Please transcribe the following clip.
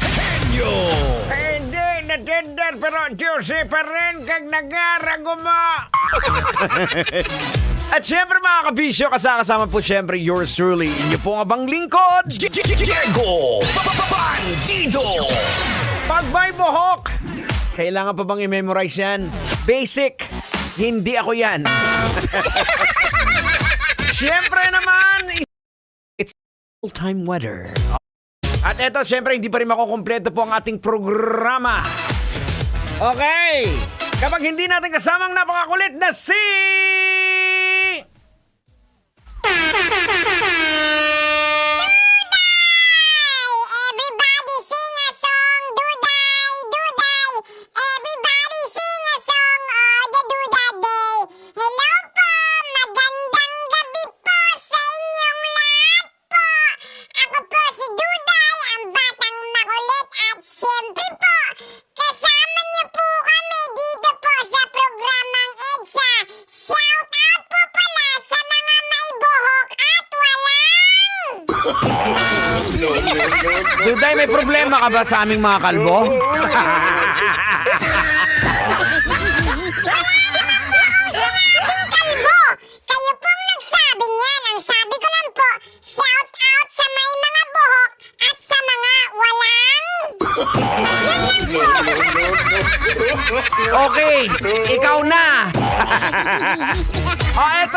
Henyo! Hindi na tender pero juicy pa rin kag nagarago mo. At syempre mga kabisyo, kasama po syempre yours truly, inyo pong abang lingkod, Diego! Bandido! Pag may buhok, kailangan pa bang i-memorize yan? Basic, hindi ako yan. Syempre naman, it's full-time weather. At eto, syempre, hindi pa rin makukumpleto po ang ating programa. Okay, kapag hindi natin kasamang napakakulit na si... Everybody sing a song, Duday, Duday. Everybody sing a song, oh, the Duda Day. Hello po, magandang gabi po sa inyong lahat po. Ako po si Duday, ang batang makulit at siyempre po, kasama niyo po kami dito po sa programang EDSA. Shout out po pala sa mga may buhok at walang... Duday, may problema ka ba sa aming mga kalbo? Kalbo! Kayo pong nagsabi niyan. Ang sabi ko lang po, shout out sa may mga buhok at sa mga walang... Yan lang po. Okay, ikaw na. O eto